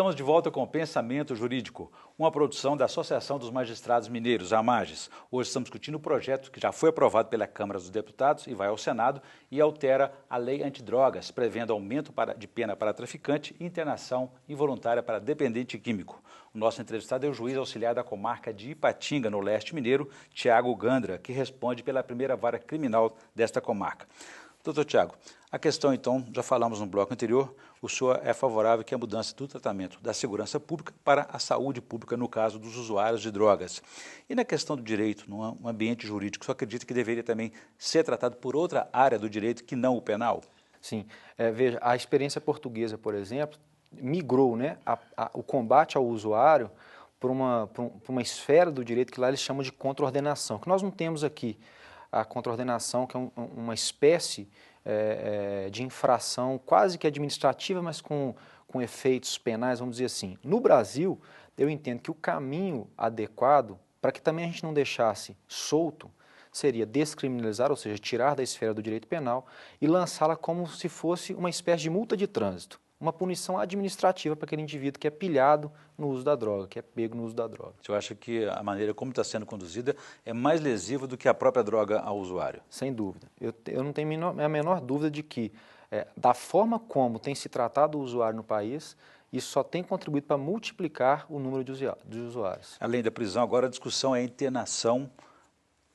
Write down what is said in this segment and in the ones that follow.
Estamos de volta com o Pensamento Jurídico, uma produção da Associação dos Magistrados Mineiros, a AMAGES. Hoje estamos discutindo o projeto que já foi aprovado pela Câmara dos Deputados e vai ao Senado e altera a lei antidrogas, prevendo aumento de pena para traficante e internação involuntária para dependente químico. O nosso entrevistado é o juiz auxiliar da comarca de Ipatinga, no leste mineiro, Tiago Gandra, que responde pela primeira vara criminal desta comarca. Doutor Tiago, a questão então, já falamos no bloco anterior, o senhor é favorável que a mudança do tratamento da segurança pública para a saúde pública no caso dos usuários de drogas. E na questão do direito, num ambiente jurídico, o senhor acredita que deveria também ser tratado por outra área do direito que não o penal? Sim, veja, a experiência portuguesa, por exemplo, migrou, né, o combate ao usuário para uma esfera do direito que lá eles chamam de contraordenação, que nós não temos aqui. A contraordenação, que é uma espécie de infração quase que administrativa, mas com efeitos penais, vamos dizer assim. No Brasil, eu entendo que o caminho adequado, para que também a gente não deixasse solto, seria descriminalizar, ou seja, tirar da esfera do direito penal e lançá-la como se fosse uma espécie de multa de trânsito, uma punição administrativa para aquele indivíduo que é pilhado no uso da droga, que é pego no uso da droga. Você acha que a maneira como está sendo conduzida é mais lesiva do que a própria droga ao usuário? Sem dúvida. Eu não tenho a menor dúvida de que, da forma como tem se tratado o usuário no país, isso só tem contribuído para multiplicar o número de usuários. Além da prisão, agora a discussão é a internação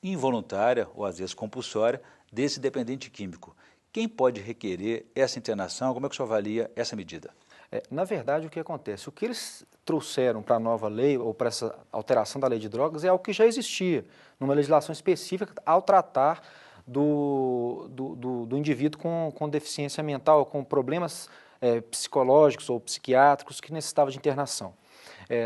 involuntária, ou às vezes compulsória, desse dependente químico. Quem pode requerer essa internação? Como é que o senhor avalia essa medida? Na verdade, o que acontece? O que eles trouxeram para a nova lei, ou para essa alteração da lei de drogas, é algo que já existia, numa legislação específica, ao tratar do indivíduo com deficiência mental, com problemas psicológicos ou psiquiátricos que necessitava de internação.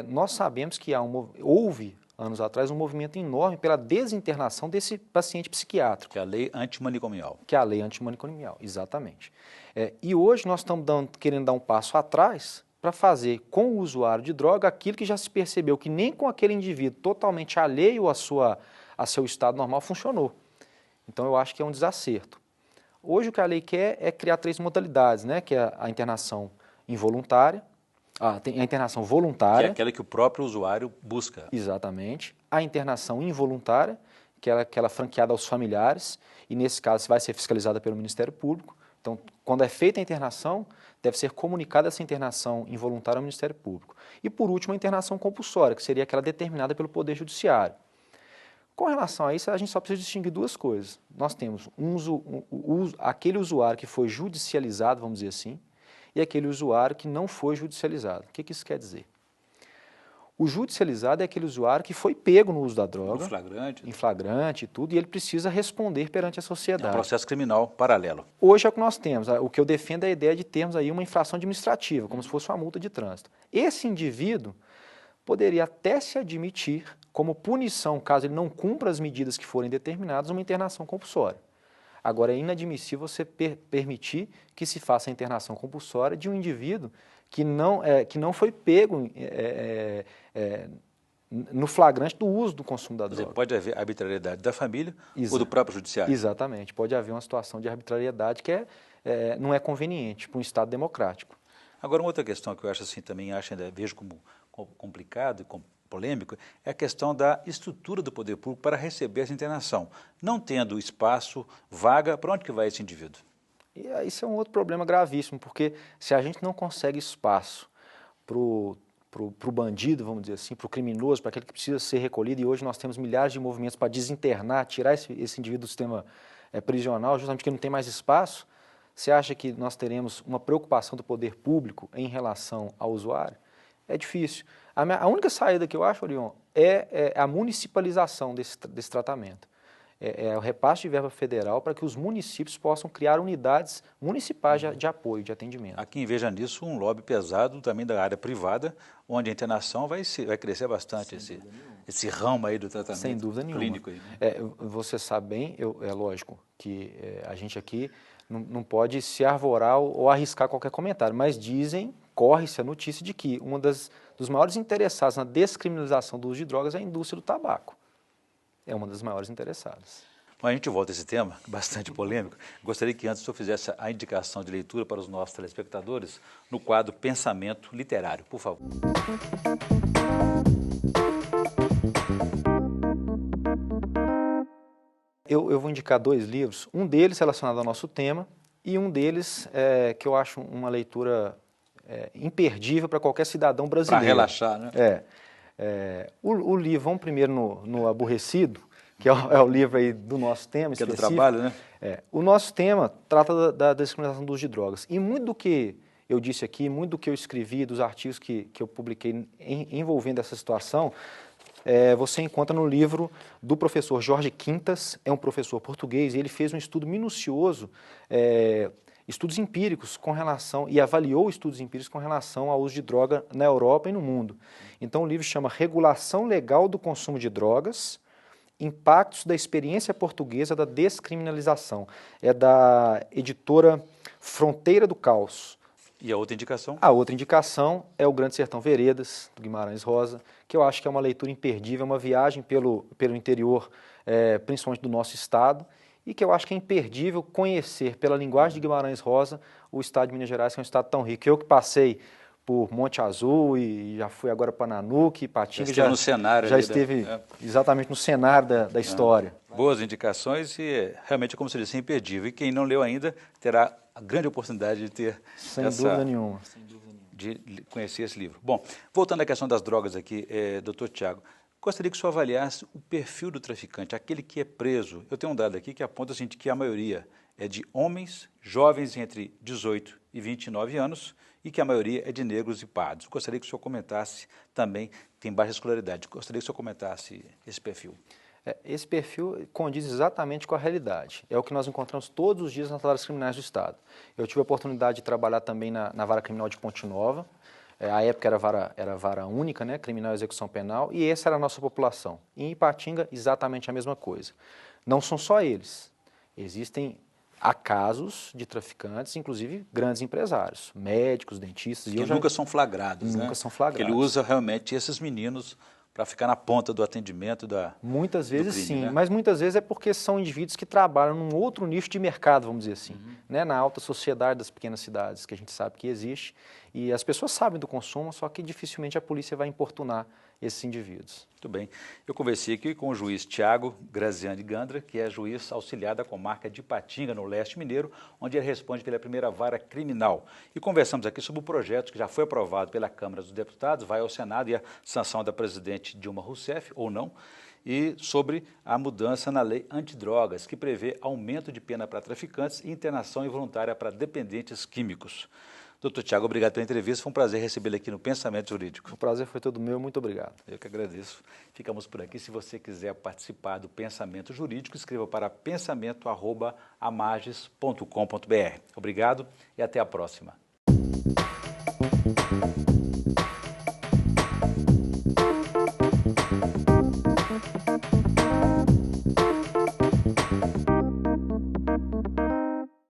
Nós sabemos que houve, anos atrás, um movimento enorme pela desinternação desse paciente psiquiátrico. Que é a lei antimanicomial. Que é a lei antimanicomial, exatamente. E hoje nós estamos querendo dar um passo atrás para fazer com o usuário de droga aquilo que já se percebeu que nem com aquele indivíduo totalmente alheio a seu estado normal funcionou. Então eu acho que é um desacerto. Hoje o que a lei quer é criar 3 modalidades, né? Que é a internação involuntária, tem a internação voluntária. Que é aquela que o próprio usuário busca. Exatamente. A internação involuntária, que é aquela franqueada aos familiares, e nesse caso vai ser fiscalizada pelo Ministério Público. Então, quando é feita a internação, deve ser comunicada essa internação involuntária ao Ministério Público. E, por último, a internação compulsória, que seria aquela determinada pelo Poder Judiciário. Com relação a isso, a gente só precisa distinguir 2 coisas. Nós temos aquele usuário que foi judicializado, vamos dizer assim, e aquele usuário que não foi judicializado. O que isso quer dizer? O judicializado é aquele usuário que foi pego no uso da droga, em flagrante e tudo, e ele precisa responder perante a sociedade. É um processo criminal paralelo. Hoje é o que nós temos. O que eu defendo é a ideia de termos aí uma infração administrativa, como se fosse uma multa de trânsito. Esse indivíduo poderia até se admitir como punição, caso ele não cumpra as medidas que forem determinadas, uma internação compulsória. Agora, é inadmissível você permitir que se faça a internação compulsória de um indivíduo que não foi pego no flagrante do uso do consumo da droga. Pode haver arbitrariedade da família ou do próprio judiciário. Exatamente. Pode haver uma situação de arbitrariedade que não é conveniente para um Estado democrático. Agora, uma outra questão que eu acho assim, também vejo como complicado e polêmico, é a questão da estrutura do poder público para receber essa internação. Não tendo espaço, vaga, para onde que vai esse indivíduo? E isso é um outro problema gravíssimo, porque se a gente não consegue espaço para o bandido, vamos dizer assim, para o criminoso, para aquele que precisa ser recolhido, e hoje nós temos milhares de movimentos para desinternar, tirar esse indivíduo do sistema prisional, justamente porque não tem mais espaço, você acha que nós teremos uma preocupação do poder público em relação ao usuário? É difícil. A única saída que eu acho, Orion, é a municipalização desse tratamento. É o repasse de verba federal para que os municípios possam criar unidades municipais de apoio, de atendimento. Há quem veja nisso um lobby pesado também da área privada, onde a internação vai crescer bastante, esse ramo aí do tratamento. Sem dúvida nenhuma. Clínico. Aí, né? Você sabe bem, é lógico, que a gente aqui não pode se arvorar ou arriscar qualquer comentário, mas corre-se a notícia de que dos maiores interessados na descriminalização do uso de drogas é a indústria do tabaco. É uma das maiores interessadas. Bom, a gente volta a esse tema, bastante polêmico. Gostaria que antes o senhor fizesse a indicação de leitura para os nossos telespectadores no quadro Pensamento Literário, por favor. Eu vou indicar 2 livros, um deles relacionado ao nosso tema e um deles que eu acho uma leitura imperdível para qualquer cidadão brasileiro. Para relaxar, né? O livro, vamos primeiro no Aborrecido, que é o livro aí do nosso tema Que é do específico. trabalho, né? O nosso tema trata da discriminação do uso de drogas. E muito do que eu disse aqui, muito do que eu escrevi, dos artigos que eu publiquei envolvendo essa situação, você encontra no livro do professor Jorge Quintas, é um professor português, e ele fez um estudo minucioso, estudos empíricos com relação, e avaliou estudos empíricos com relação ao uso de droga na Europa e no mundo. Então o livro chama Regulação Legal do Consumo de Drogas, Impactos da Experiência Portuguesa da Descriminalização. É da editora Fronteira do Caos. E a outra indicação? A outra indicação é o Grande Sertão Veredas, do Guimarães Rosa, que eu acho que é uma leitura imperdível, uma viagem pelo interior, principalmente do nosso estado, e que eu acho que é imperdível conhecer, pela linguagem de Guimarães Rosa, o estado de Minas Gerais, que é um estado tão rico. Eu que passei por Monte Azul e já fui agora para Nanuque, Patinga, já no cenário já esteve exatamente no cenário da história. Boas indicações e realmente, como você disse, é imperdível. E quem não leu ainda terá a grande oportunidade de ter Sem dúvida nenhuma. De conhecer esse livro. Bom, voltando à questão das drogas aqui, doutor Tiago, gostaria que o senhor avaliasse o perfil do traficante, aquele que é preso. Eu tenho um dado aqui que aponta assim, que a maioria é de homens jovens entre 18 e 29 anos e que a maioria é de negros e pardos. Gostaria que o senhor comentasse também, tem baixa escolaridade, gostaria que o senhor comentasse esse perfil. Esse perfil condiz exatamente com a realidade. É o que nós encontramos todos os dias nas varas criminais do Estado. Eu tive a oportunidade de trabalhar também na vara criminal de Ponte Nova. À época era vara única, né, criminal e execução penal, e essa era a nossa população. E em Ipatinga, exatamente a mesma coisa. Não são só eles. Há casos de traficantes, inclusive grandes empresários, médicos, dentistas. Que nunca são flagrados, né? Nunca são flagrados. Que ele usa realmente esses meninos para ficar na ponta do atendimento muitas vezes crime, sim, né? Mas muitas vezes é porque são indivíduos que trabalham num outro nicho de mercado, vamos dizer assim, né? Na alta sociedade das pequenas cidades, que a gente sabe que existe, e as pessoas sabem do consumo, só que dificilmente a polícia vai importunar esses indivíduos. Muito bem. Eu conversei aqui com o juiz Tiago Graziani Gandra, que é juiz auxiliar da comarca de Ipatinga, no leste mineiro, onde ele responde pela primeira vara criminal. E conversamos aqui sobre o projeto que já foi aprovado pela Câmara dos Deputados, vai ao Senado e a sanção da presidente Dilma Rousseff, ou não, e sobre a mudança na lei antidrogas, que prevê aumento de pena para traficantes e internação involuntária para dependentes químicos. Doutor Tiago, obrigado pela entrevista. Foi um prazer recebê-lo aqui no Pensamento Jurídico. O prazer foi todo meu, muito obrigado. Eu que agradeço. Ficamos por aqui. Se você quiser participar do Pensamento Jurídico, escreva para pensamento@amages.com.br. Obrigado e até a próxima.